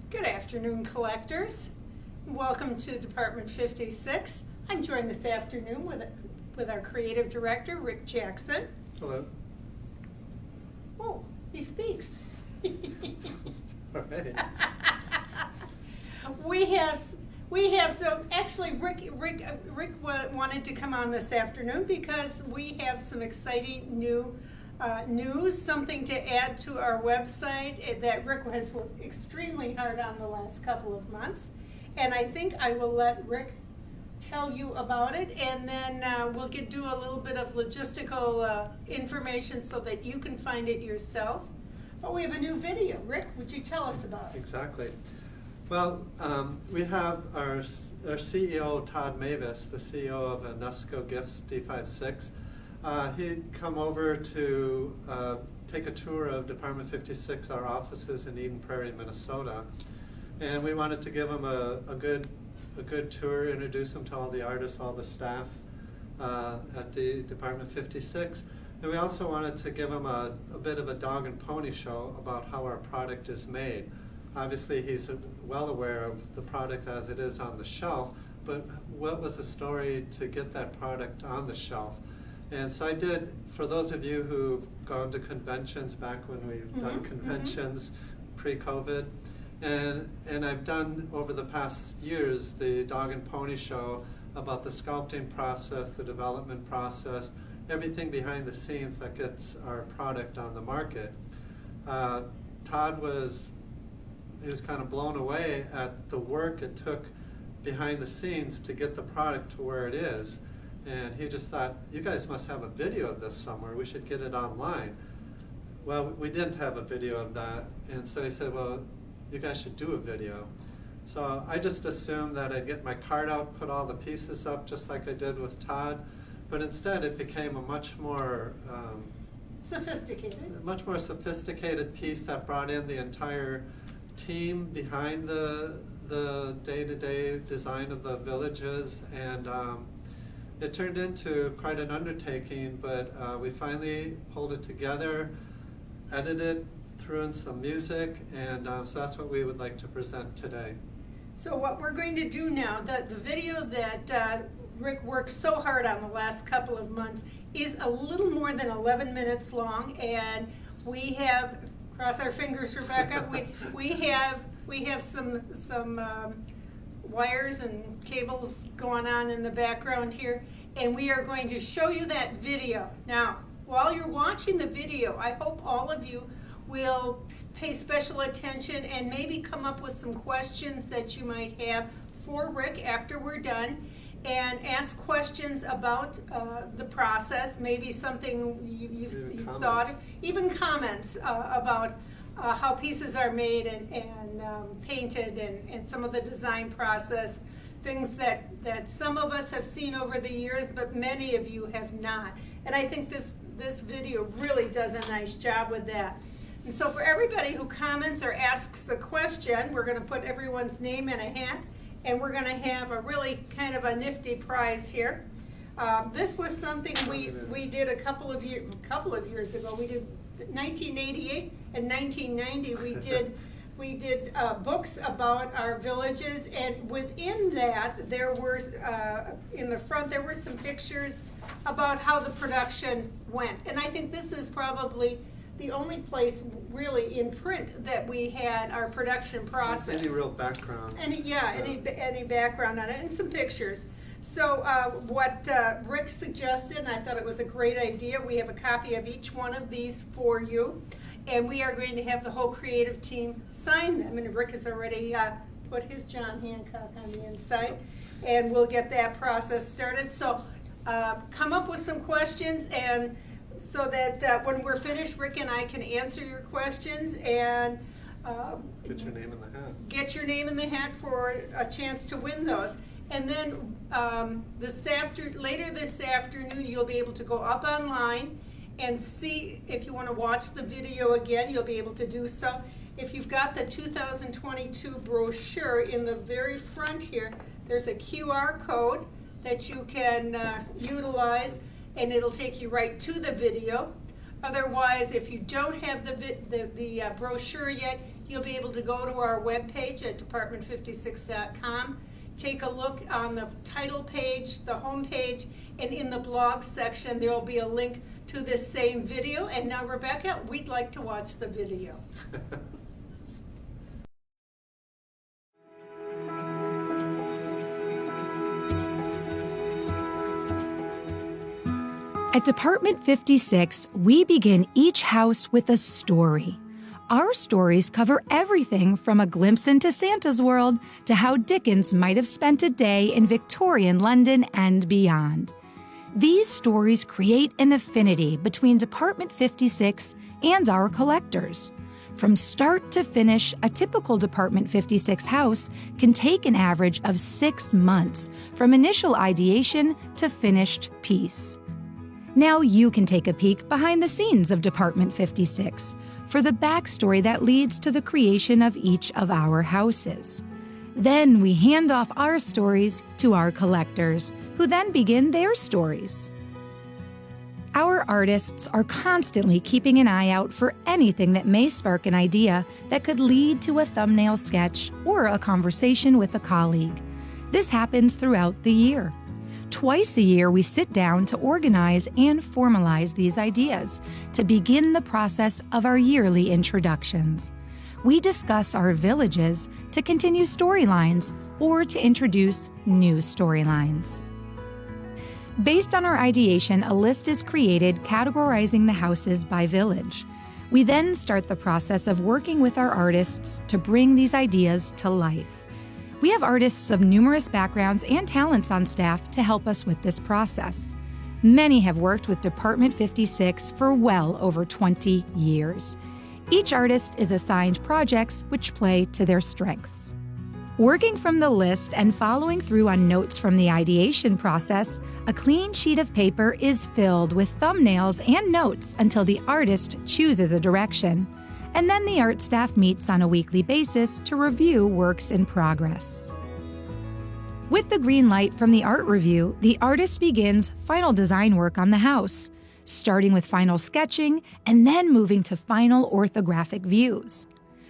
Good afternoon, collectors. Welcome to Department 56. I'm joined this afternoon with our creative director, Rick Jackson. Hello. Oh, he speaks. All right. We have so actually Rick wanted to come on this afternoon because we have some exciting news, something to add to our website that Rick has worked extremely hard on the last couple of months. And I think I will let Rick tell you about it, and then we'll do a little bit of logistical information so that you can find it yourself. But we have a new video. Rick, would you tell us about it? Exactly. Well, we have our CEO, Todd Mavis, the CEO of Anusco Gifts D56. He'd come over to take a tour of Department 56, our offices in Eden Prairie, Minnesota. And we wanted to give him a good tour, introduce him to all the artists, all the staff at the Department 56. And we also wanted to give him a bit of a dog and pony show about how our product is made. Obviously, he's well aware of the product as it is on the shelf, but what was the story to get that product on the shelf? And so I did, for those of you who've gone to conventions back when we've done conventions pre-COVID, and I've done over the past years the dog and pony show about the sculpting process, the development process, everything behind the scenes that gets our product on the market. Todd was kind of blown away at the work it took behind the scenes to get the product to where it is. And he just thought, you guys must have a video of this somewhere, we should get it online. Well, we didn't have a video of that, and so he said, well, you guys should do a video. So I just assumed that I'd get my card out, put all the pieces up just like I did with Todd, but instead it became a much more sophisticated piece that brought in the entire team behind the day-to-day design of the villages, and it turned into quite an undertaking, but we finally pulled it together, edited, threw in some music, and so that's what we would like to present today. So what we're going to do now, the video that Rick worked so hard on the last couple of months is a little more than 11 minutes long, and we have, cross our fingers, Rebecca, we have some wires and cables going on in the background here, and we are going to show you that video. Now, while you're watching the video, I hope all of you will pay special attention and maybe come up with some questions that you might have for Rick after we're done, and ask questions about the process, maybe something you've thought of, even comments about how pieces are made and painted, and some of the design process, things that some of us have seen over the years, but many of you have not. And I think this video really does a nice job with that. And so for everybody who comments or asks a question, we're going to put everyone's name in a hat, and we're going to have a really kind of a nifty prize here. This was something we did a couple of years ago. We did 1988 and 1990. We did books about our villages, and within that there were in the front there were some pictures about how the production went. And I think this is probably the only place really in print that we had our production process. Any real background. Any background on it, and some pictures. So what Rick suggested, and I thought it was a great idea, we have a copy of each one of these for you, and we are going to have the whole creative team sign them, and Rick has already put his John Hancock on the inside, and we'll get that process started. So come up with some questions, and so that when we're finished, Rick and I can answer your questions, and get your name in the hat. Get your name in the hat for a chance to win those. And then later this afternoon, you'll be able to go up online and see, if you want to watch the video again, you'll be able to do so. If you've got the 2022 brochure, in the very front here, there's a QR code that you can utilize, and it'll take you right to the video. Otherwise, if you don't have the brochure yet, you'll be able to go to our webpage at department56.com. Take a look on the title page, the home page, and in the blog section, there will be a link to this same video. And now, Rebecca, we'd like to watch the video. At Department 56, we begin each house with a story. Our stories cover everything from a glimpse into Santa's world to how Dickens might have spent a day in Victorian London and beyond. These stories create an affinity between Department 56 and our collectors. From start to finish, a typical Department 56 house can take an average of 6 months from initial ideation to finished piece. Now you can take a peek behind the scenes of Department 56 for the backstory that leads to the creation of each of our houses. Then we hand off our stories to our collectors, who then begin their stories. Our artists are constantly keeping an eye out for anything that may spark an idea that could lead to a thumbnail sketch or a conversation with a colleague. This happens throughout the year. Twice a year, we sit down to organize and formalize these ideas to begin the process of our yearly introductions. We discuss our villages to continue storylines or to introduce new storylines. Based on our ideation, a list is created categorizing the houses by village. We then start the process of working with our artists to bring these ideas to life. We have artists of numerous backgrounds and talents on staff to help us with this process. Many have worked with Department 56 for well over 20 years. Each artist is assigned projects which play to their strengths. Working from the list and following through on notes from the ideation process, a clean sheet of paper is filled with thumbnails and notes until the artist chooses a direction. And then the art staff meets on a weekly basis to review works in progress. With the green light from the art review, the artist begins final design work on the house, starting with final sketching and then moving to final orthographic views.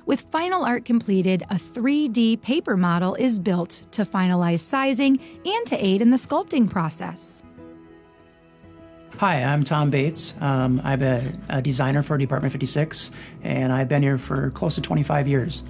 With final art completed, a 3D paper model is built to finalize sizing and to aid in the sculpting process. Hi, I'm Tom Bates. I'm a designer for Department 56, and I've been here for close to 25 years.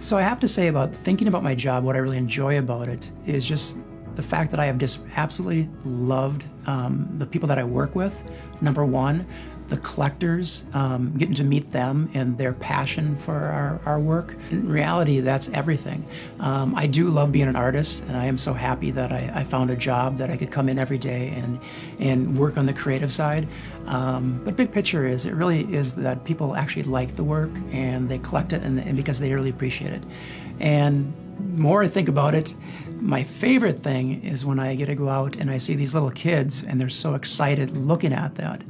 So I have to say about thinking about my job, what I really enjoy about it is just the fact that I have just absolutely loved the people that I work with. Number one, the collectors, getting to meet them and their passion for our work. In reality, that's everything. I do love being an artist, and I am so happy that I found a job that I could come in every day and work on the creative side. But big picture is, it really is that people actually like the work and they collect it and because they really appreciate it. And more I think about it, my favorite thing is when I get to go out and I see these little kids and they're so excited looking at that.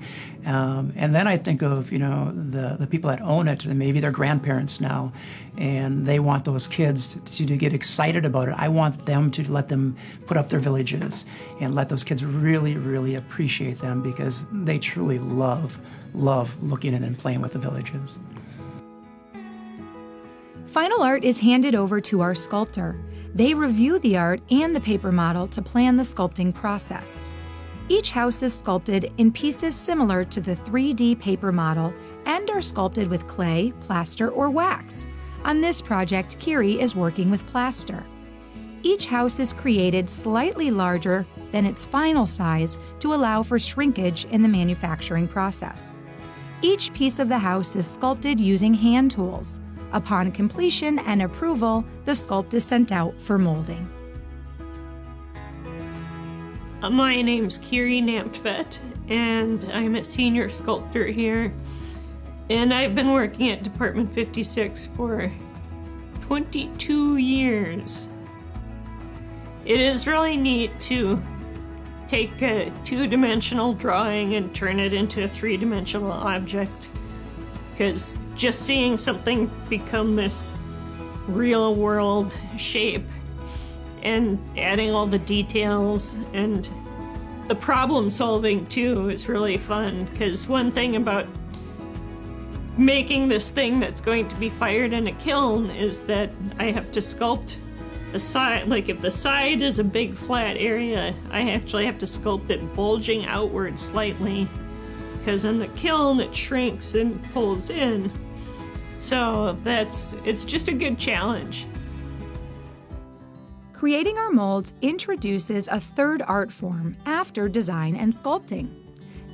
And then I think of, the people that own it, and maybe they're grandparents now, and they want those kids to get excited about it. I want them to let them put up their villages and let those kids really, really appreciate them because they truly love looking at and playing with the villages. Final art is handed over to our sculptor. They review the art and the paper model to plan the sculpting process. Each house is sculpted in pieces similar to the 3D paper model and are sculpted with clay, plaster, or wax. On this project, Kiri is working with plaster. Each house is created slightly larger than its final size to allow for shrinkage in the manufacturing process. Each piece of the house is sculpted using hand tools. Upon completion and approval, the sculpt is sent out for molding. My name's Kiri Namtvedt, and I'm a senior sculptor here. And I've been working at Department 56 for 22 years. It is really neat to take a two-dimensional drawing and turn it into a three-dimensional object, because just seeing something become this real-world shape and adding all the details and the problem solving too is really fun, because one thing about making this thing that's going to be fired in a kiln is that I have to sculpt the side. Like if the side is a big flat area, I actually have to sculpt it bulging outward slightly, because in the kiln it shrinks and pulls in. So it's just a good challenge. Creating our molds introduces a third art form after design and sculpting.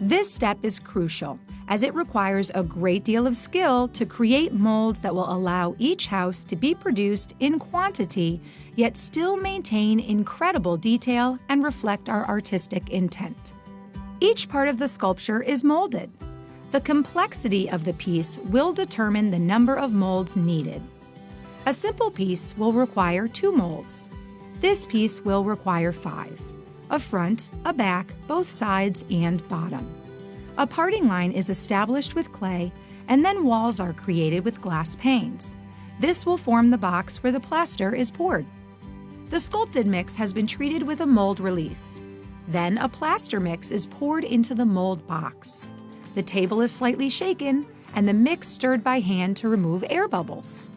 This step is crucial, as it requires a great deal of skill to create molds that will allow each house to be produced in quantity, yet still maintain incredible detail and reflect our artistic intent. Each part of the sculpture is molded. The complexity of the piece will determine the number of molds needed. A simple piece will require 2 molds. This piece will require 5. A front, a back, both sides, and bottom. A parting line is established with clay, and then walls are created with glass panes. This will form the box where the plaster is poured. The sculpted mix has been treated with a mold release. Then a plaster mix is poured into the mold box. The table is slightly shaken, and the mix stirred by hand to remove air bubbles.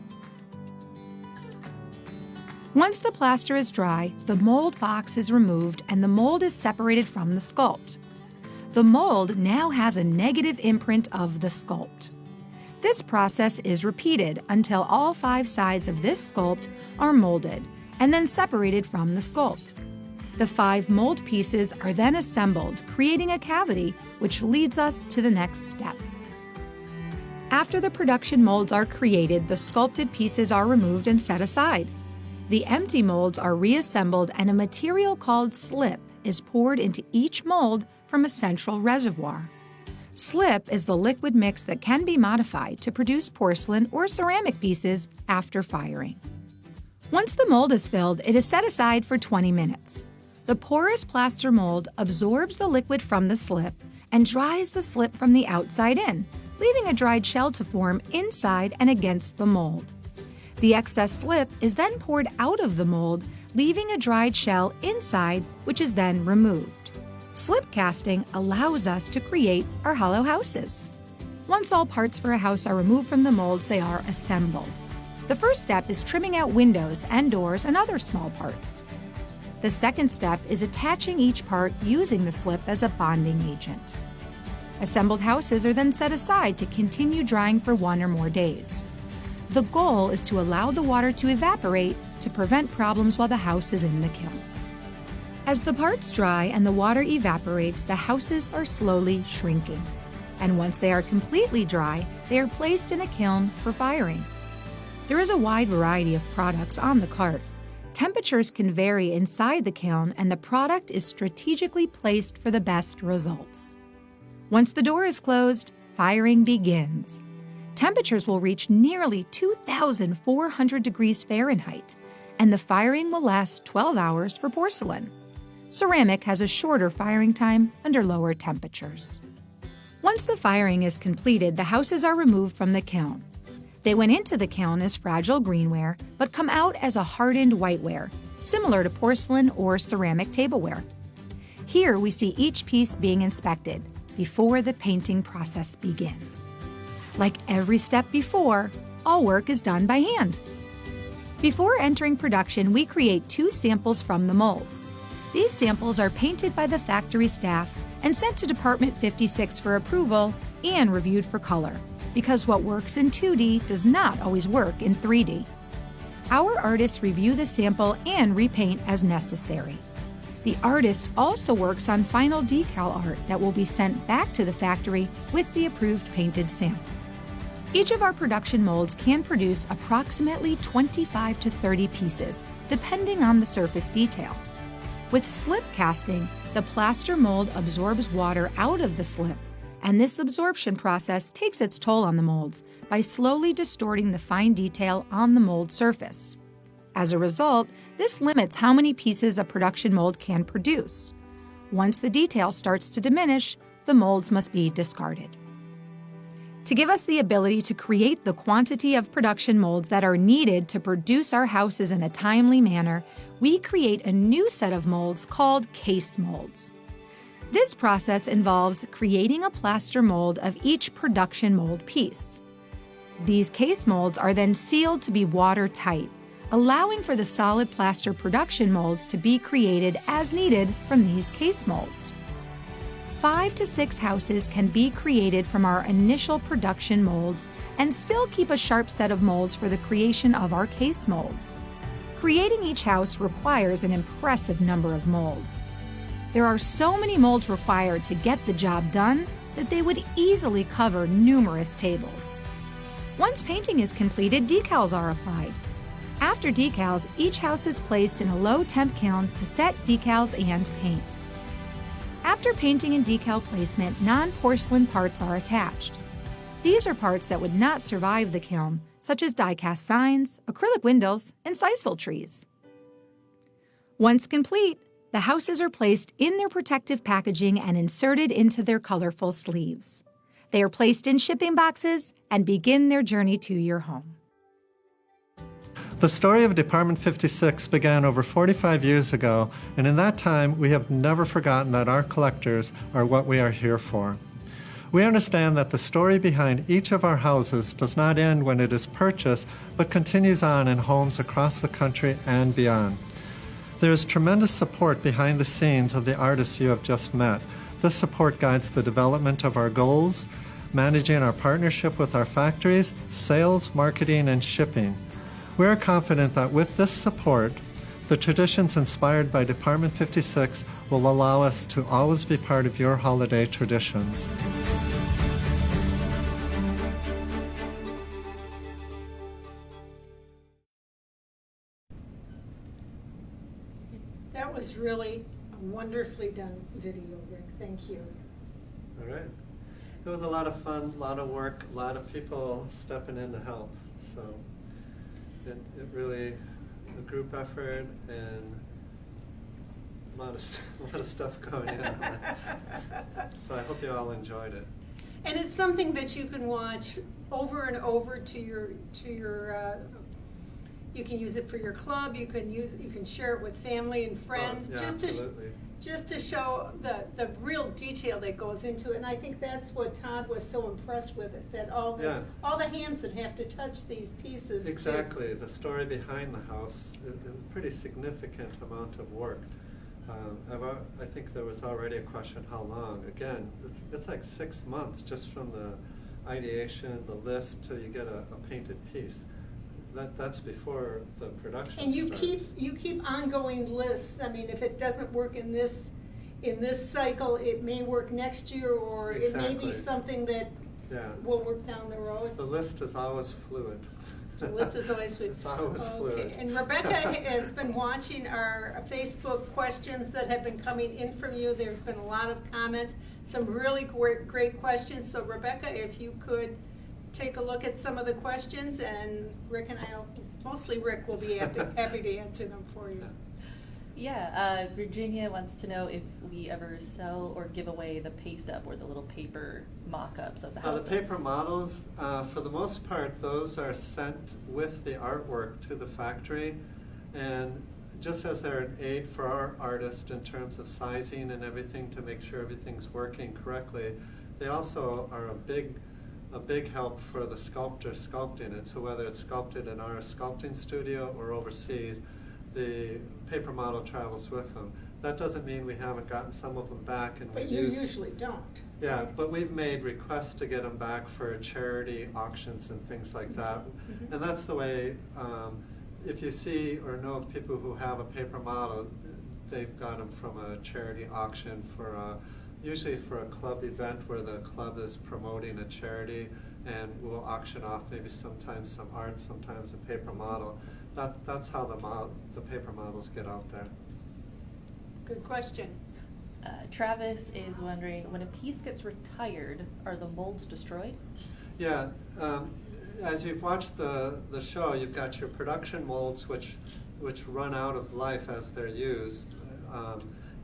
Once the plaster is dry, the mold box is removed and the mold is separated from the sculpt. The mold now has a negative imprint of the sculpt. This process is repeated until all 5 sides of this sculpt are molded and then separated from the sculpt. The 5 mold pieces are then assembled, creating a cavity, which leads us to the next step. After the production molds are created, the sculpted pieces are removed and set aside. The empty molds are reassembled and a material called slip is poured into each mold from a central reservoir. Slip is the liquid mix that can be modified to produce porcelain or ceramic pieces after firing. Once the mold is filled, it is set aside for 20 minutes. The porous plaster mold absorbs the liquid from the slip and dries the slip from the outside in, leaving a dried shell to form inside and against the mold. The excess slip is then poured out of the mold, leaving a dried shell inside, which is then removed. Slip casting allows us to create our hollow houses. Once all parts for a house are removed from the molds, they are assembled. The first step is trimming out windows and doors and other small parts. The second step is attaching each part using the slip as a bonding agent. Assembled houses are then set aside to continue drying for 1 or more days. The goal is to allow the water to evaporate to prevent problems while the house is in the kiln. As the parts dry and the water evaporates, the houses are slowly shrinking. And once they are completely dry, they are placed in a kiln for firing. There is a wide variety of products on the cart. Temperatures can vary inside the kiln, and the product is strategically placed for the best results. Once the door is closed, firing begins. Temperatures will reach nearly 2,400 degrees Fahrenheit, and the firing will last 12 hours for porcelain. Ceramic has a shorter firing time under lower temperatures. Once the firing is completed, the houses are removed from the kiln. They went into the kiln as fragile greenware, but come out as a hardened whiteware, similar to porcelain or ceramic tableware. Here we see each piece being inspected before the painting process begins. Like every step before, all work is done by hand. Before entering production, we create 2 samples from the molds. These samples are painted by the factory staff and sent to Department 56 for approval and reviewed for color, because what works in 2D does not always work in 3D. Our artists review the sample and repaint as necessary. The artist also works on final decal art that will be sent back to the factory with the approved painted sample. Each of our production molds can produce approximately 25 to 30 pieces, depending on the surface detail. With slip casting, the plaster mold absorbs water out of the slip, and this absorption process takes its toll on the molds by slowly distorting the fine detail on the mold surface. As a result, this limits how many pieces a production mold can produce. Once the detail starts to diminish, the molds must be discarded. To give us the ability to create the quantity of production molds that are needed to produce our houses in a timely manner, we create a new set of molds called case molds. This process involves creating a plaster mold of each production mold piece. These case molds are then sealed to be watertight, allowing for the solid plaster production molds to be created as needed from these case molds. 5 to 6 houses can be created from our initial production molds and still keep a sharp set of molds for the creation of our case molds. Creating each house requires an impressive number of molds. There are so many molds required to get the job done that they would easily cover numerous tables. Once painting is completed, decals are applied. After decals, each house is placed in a low-temp kiln to set decals and paint. After painting and decal placement, non-porcelain parts are attached. These are parts that would not survive the kiln, such as die-cast signs, acrylic windows, and sisal trees. Once complete, the houses are placed in their protective packaging and inserted into their colorful sleeves. They are placed in shipping boxes and begin their journey to your home. The story of Department 56 began over 45 years ago, and in that time we have never forgotten that art collectors are what we are here for. We understand that the story behind each of our houses does not end when it is purchased, but continues on in homes across the country and beyond. There is tremendous support behind the scenes of the artists you have just met. This support guides the development of our goals, managing our partnership with our factories, sales, marketing, and shipping. We are confident that with this support, the traditions inspired by Department 56 will allow us to always be part of your holiday traditions. That was really a wonderfully done video, Rick. Thank you. All right. It was a lot of fun, a lot of work, a lot of people stepping in to help. So it really a group effort and a lot of stuff going in. So I hope you all enjoyed it. And it's something that you can watch over and over to your you can use it for your club, you can share it with family and friends, Yeah, absolutely. just to show the real detail that goes into it. And I think that's what Todd was so impressed with it, that all the hands that have to touch these pieces. Exactly. The story behind the house is a pretty significant amount of work. I think there was already a question how long. Again, it's like 6 months just from the ideation, the list, till you get a painted piece. That's before the production And you starts. keep ongoing lists. I mean, if it doesn't work in this cycle, it may work next year, or it may Exactly. be something that will work down the road. The list is always fluid. The list is always fluid. It's always fluid. And Rebecca has been watching our Facebook questions that have been coming in from you. There's been a lot of comments, some really great questions. So Rebecca, if you could take a look at some of the questions, and Rick and I, mostly Rick, will be happy to answer them for you. Yeah, Virginia wants to know if we ever sell or give away the paste up or the little paper mock-ups of the houses. The paper models, for the most part, those are sent with the artwork to the factory, and just as they're an aid for our artist in terms of sizing and everything to make sure everything's working correctly, they also are a big help for the sculptor sculpting it. So whether it's sculpted in our sculpting studio or overseas, the paper model travels with them. That doesn't mean we haven't gotten some of them back, and But you usually don't. Yeah, but we've made requests to get them back for charity auctions and things like that. Mm-hmm. And that's the way, if you see or know of people who have a paper model, they've got them from a charity auction usually for a club event where the club is promoting a charity, and we'll auction off maybe sometimes some art, sometimes a paper model. That's how the paper models get out there. Good question. Travis is wondering, when a piece gets retired, are the molds destroyed? Yeah, as you've watched the show, you've got your production molds which run out of life as they're used.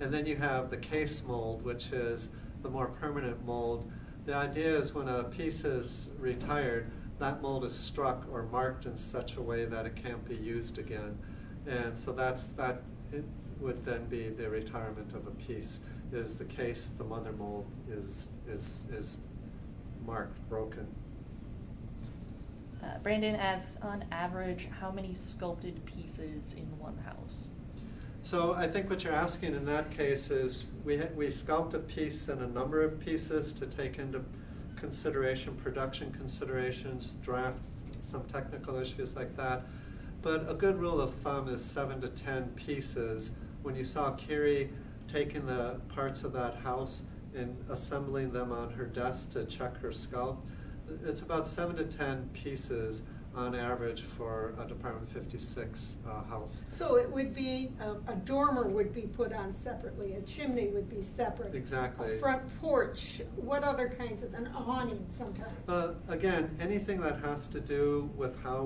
And then you have the case mold, which is the more permanent mold. The idea is when a piece is retired, that mold is struck or marked in such a way that it can't be used again. And so it would then be the retirement of a piece. Is the case, the mother mold is marked, broken. Brandon asks, on average, how many sculpted pieces in one house? So I think what you're asking in that case is we sculpt a piece and a number of pieces to take into consideration production considerations, draft, some technical issues like that. But a good rule of thumb is 7 to 10 pieces. When you saw Kiri taking the parts of that house and assembling them on her desk to check her sculpt, it's about 7 to 10 pieces on average for a Department 56 house. So it would be, a dormer would be put on separately, a chimney would be separate. Exactly. A front porch, what other kinds of, an awning sometimes? Again, anything that has to do with how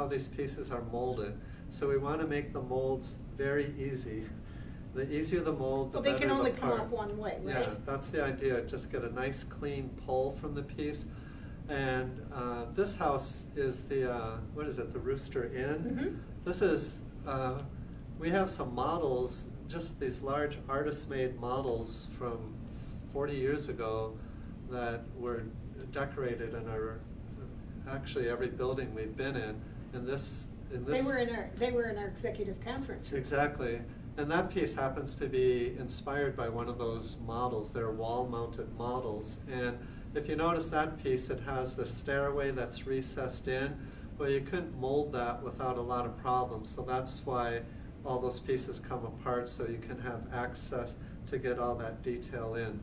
these pieces are molded. So we want to make the molds very easy. The easier the mold, the Well, they better can only the come part. up one way, right? Yeah, that's the idea. Just get a nice clean pull from the piece. And this house is the, what is it, the Rooster Inn? Mhm. This is, we have some models, just these large artist-made models from 40 years ago that were decorated in actually every building we've been in. They were in our executive conference room. Exactly. And that piece happens to be inspired by one of those models. They're wall-mounted models. And if you notice that piece, it has the stairway that's recessed in. Well, you couldn't mold that without a lot of problems. So that's why all those pieces come apart, so you can have access to get all that detail in.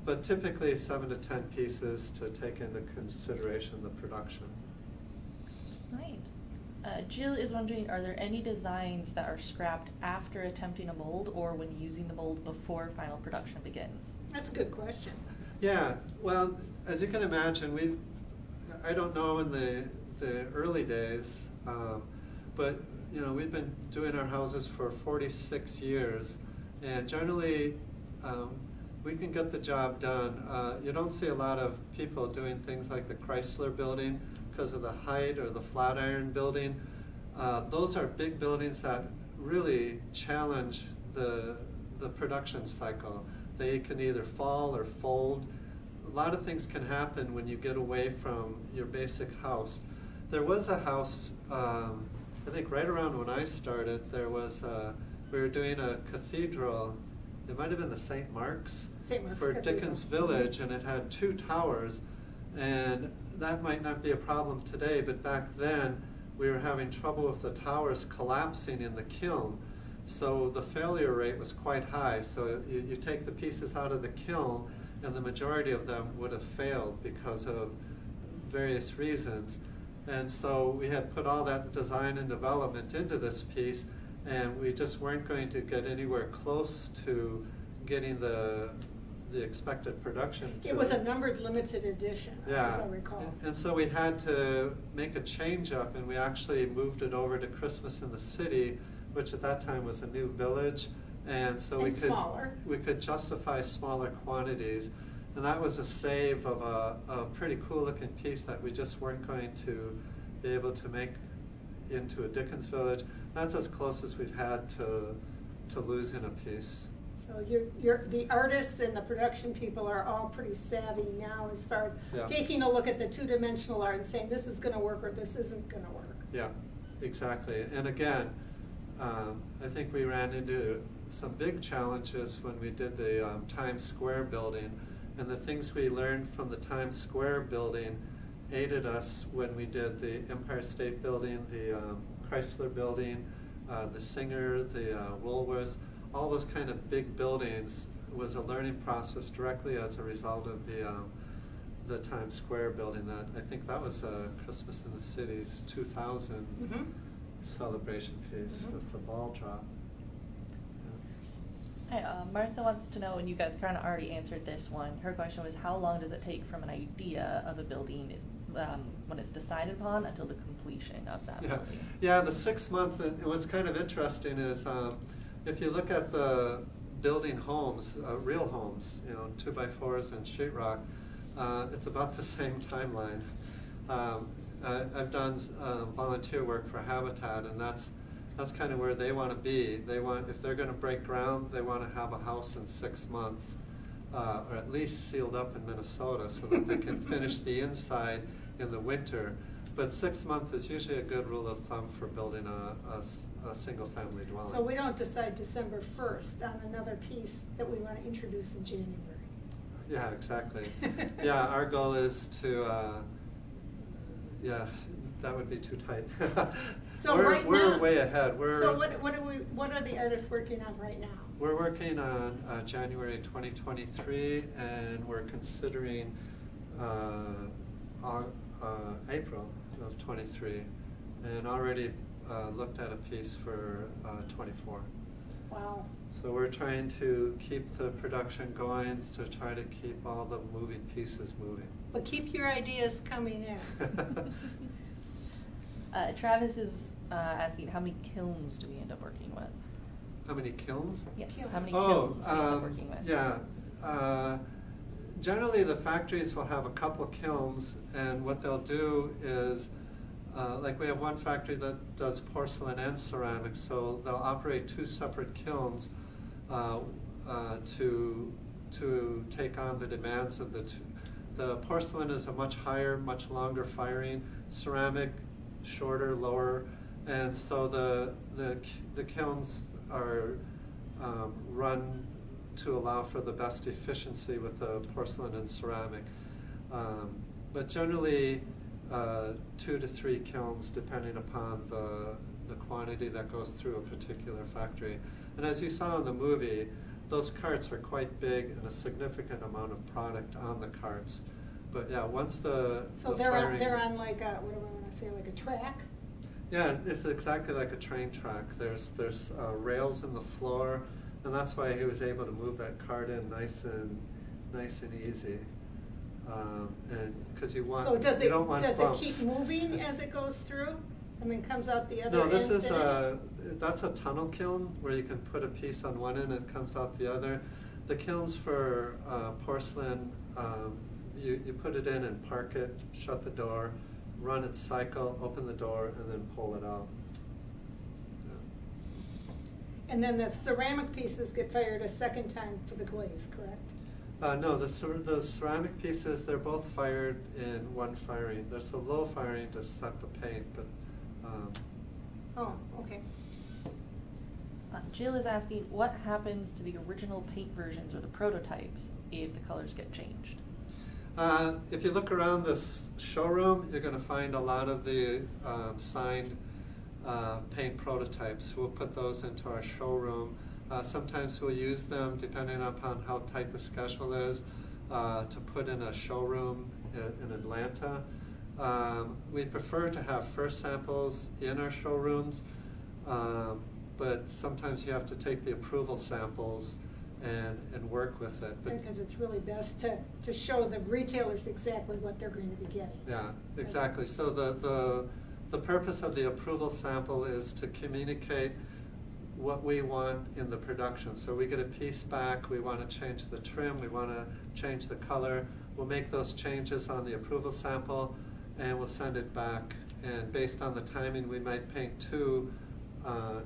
But typically 7 to 10 pieces to take into consideration the production. Right. Jill is wondering, are there any designs that are scrapped after attempting a mold or when using the mold before final production begins? That's a good question. Yeah, well, as you can imagine, I don't know in the early days, but we've been doing our houses for 46 years, and generally we can get the job done. You don't see a lot of people doing things like the Chrysler Building because of the height, or the Flatiron Building. Those are big buildings that really challenge the production cycle. They can either fall or fold. A lot of things can happen when you get away from your basic house. There was a house, I think right around when I started, we were doing a cathedral. It might have been the St. Mark's for Cathedral. Dickens Village, and it had 2 towers. And that might not be a problem today, but back then we were having trouble with the towers collapsing in the kiln. So the failure rate was quite high. So you take the pieces out of the kiln, and the majority of them would have failed because of various reasons. And so we had put all that design and development into this piece, and we just weren't going to get anywhere close to getting the expected production. It was a numbered limited edition, as I recall. And so we had to make a change up, and we actually moved it over to Christmas in the City, which at that time was a new village, and so we could justify smaller quantities, and that was a save of a pretty cool looking piece that we just weren't going to be able to make into a Dickens Village. That's as close as we've had to losing a piece. So the artists and the production people are all pretty savvy now as far as taking a look at the 2-dimensional art and saying this is going to work or this isn't going to work. Yeah, exactly. And again, I think we ran into some big challenges when we did the Times Square building, and the things we learned from the Times Square building aided us when we did the Empire State Building, the Chrysler Building, the Singer, the Woolworths. All those kind of big buildings was a learning process directly as a result of the Times Square building. That I think that was Christmas in the City's 2000 celebration piece with the ball drop. Hi, Martha wants to know, and you guys kind of already answered this one. Her question was, how long does it take from an idea of a building when it's decided upon until the completion of that building? Yeah, the 6 months, and what's kind of interesting is if you look at the building homes, real homes, 2x4s and sheetrock, it's about the same timeline. I've done volunteer work for Habitat, and that's kind of where they want to be. If they're going to break ground, they want to have a house in 6 months, or at least sealed up in Minnesota, so that they can finish the inside in the winter. but 6 months is usually a good rule of thumb for building a single-family dwelling. So we don't decide December 1st on another piece that we want to introduce in January. Yeah, exactly. Yeah, our goal is to, yeah, that would be too tight. So we're right we're now- way ahead. So what are the artists working on right now? We're working on January 2023, and we're considering April of 23, and already looked at a piece for 24. Wow. So we're trying to keep the production going, to try to keep all the moving pieces moving. But keep your ideas coming in. Travis is asking, how many kilns do we end up working with? How many kilns? Yes, how many Oh, kilns do we end up working with? yeah. Generally, the factories will have a couple kilns, and what they'll do is, like we have one factory that does porcelain and ceramics, so they'll operate 2 separate kilns to take on the demands of the two. The porcelain is a much higher, much longer firing, ceramic shorter, lower, and so the kilns are run to allow for the best efficiency with the porcelain and ceramic. But generally, 2 to 3 kilns, depending upon the quantity that goes through a particular factory. And as you saw in the movie, those carts are quite big and a significant amount of product on the carts. But yeah, once So the they're firing, on like a, what do I want to say, like a track? yeah, it's exactly like a train track. There's rails in the floor, and that's why he was able to move that cart in nice and easy. And because you So does don't want it bumps. keep moving as it goes through and then comes out the other No, end? this is finished? that's a tunnel kiln where you can put a piece on one end and it comes out the other. The kilns for porcelain, you put it in and park it, shut the door, run its cycle, open the door, and then pull it out. Yeah. And then the ceramic pieces get fired a second time for the glaze, correct? No, the ceramic pieces, they're both fired in one firing. There's a low firing to set the paint, but Oh, okay. Jill is asking, what happens to the original paint versions or the prototypes if the colors get changed? if you look around this showroom, you're going to find a lot of the signed paint prototypes. We'll put those into our showroom. Sometimes we'll use them, depending upon how tight the schedule is, to put in a showroom in Atlanta. We prefer to have first samples in our showrooms, but sometimes you have to take the approval samples and work with it. But Because it's really best to show the retailers exactly what they're going to be getting. yeah, exactly. So the purpose of the approval sample is to communicate what we want in the production. So we get a piece back, we want to change the trim, we want to change the color. We'll make those changes on the approval sample and we'll send it back. And based on the timing, we might paint two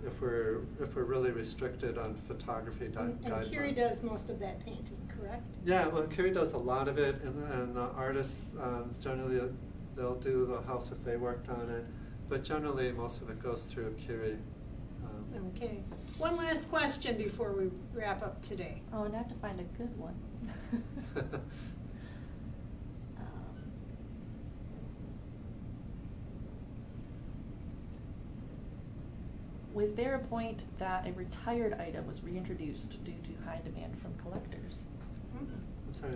if we're really restricted on photography guidelines. And Kiri does most of that painting, correct? Yeah, well, Kiri does a lot of it, and the artists generally they'll do the house if they worked on it, but generally most of it goes through Kiri. Okay. One last question before we wrap up today. Oh, and I have to find a good one. Was there a point that a retired item was reintroduced due to high demand from collectors? I'm sorry.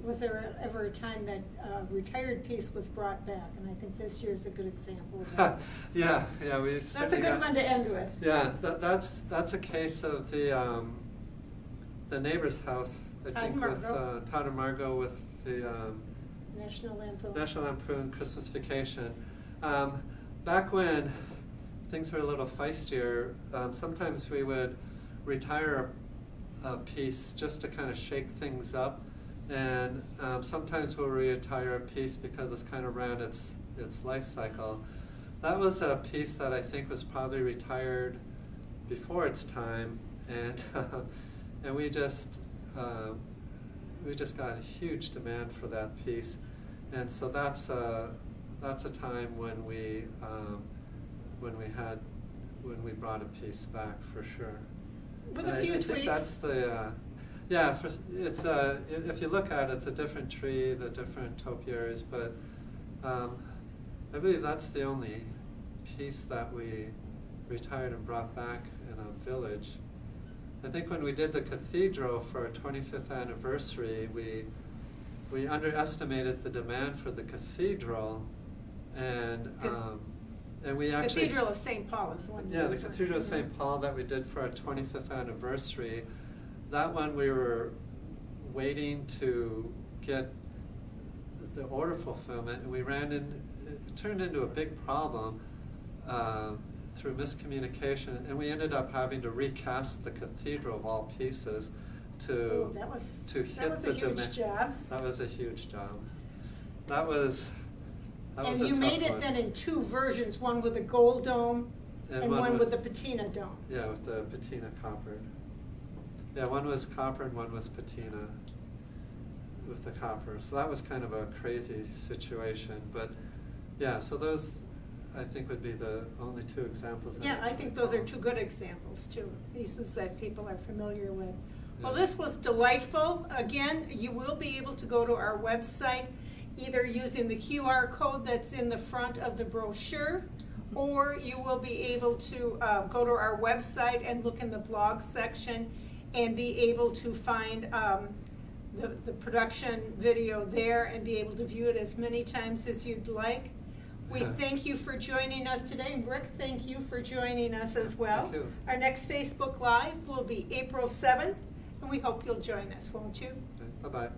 Was there ever a time that a retired piece was brought back? And I think this year's a good example of that. Yeah, we. That's a good one to end with. Yeah, that's a case of the neighbor's house. I Todd think and Margot. with Todd and Margot with the National Lampoon. National Lampoon Christmas Vacation. Back when things were a little feistier, sometimes we would retire a piece just to kind of shake things up. And sometimes we'll retire a piece because it's kind of ran its life cycle. That was a piece that I think was probably retired before its time, and we just got a huge demand for that piece, and so that's that's a time when we brought a piece back for sure. With And a few I think tweaks. that's the yeah. It's if you look at it, it's a different tree, the different topiaries, but I believe that's the only piece that we retired and brought back in a village. I think when we did the cathedral for our 25th anniversary, we underestimated the demand for the cathedral, and we actually Cathedral of St. Paul is one. yeah, the Cathedral of St. Paul that we did for our 25th anniversary, that one we were waiting to get the order fulfillment, and it turned into a big problem through miscommunication, and we ended up having to recast the cathedral of all pieces to That was hit a huge job. That was a huge job. That was And a you tough made it one. then in two versions, one with a gold dome and one with the patina dome. Yeah, with the patina copper. Yeah, one was copper and one was patina with the copper. So that was kind of a crazy situation. But yeah, so those I think would be the only two examples. Yeah, I think those are two good examples too, pieces that people are familiar with. Well, this was delightful. Again, you will be able to go to our website either using the QR code that's in the front of the brochure, or you will be able to go to our website and look in the blog section and be able to find the production video there and be able to view it as many times as you'd like. We thank you for joining us today, and Rick, thank you for joining us as well. Thank you. Our next Facebook Live will be April 7th, and we hope you'll join us, won't you? Bye-bye.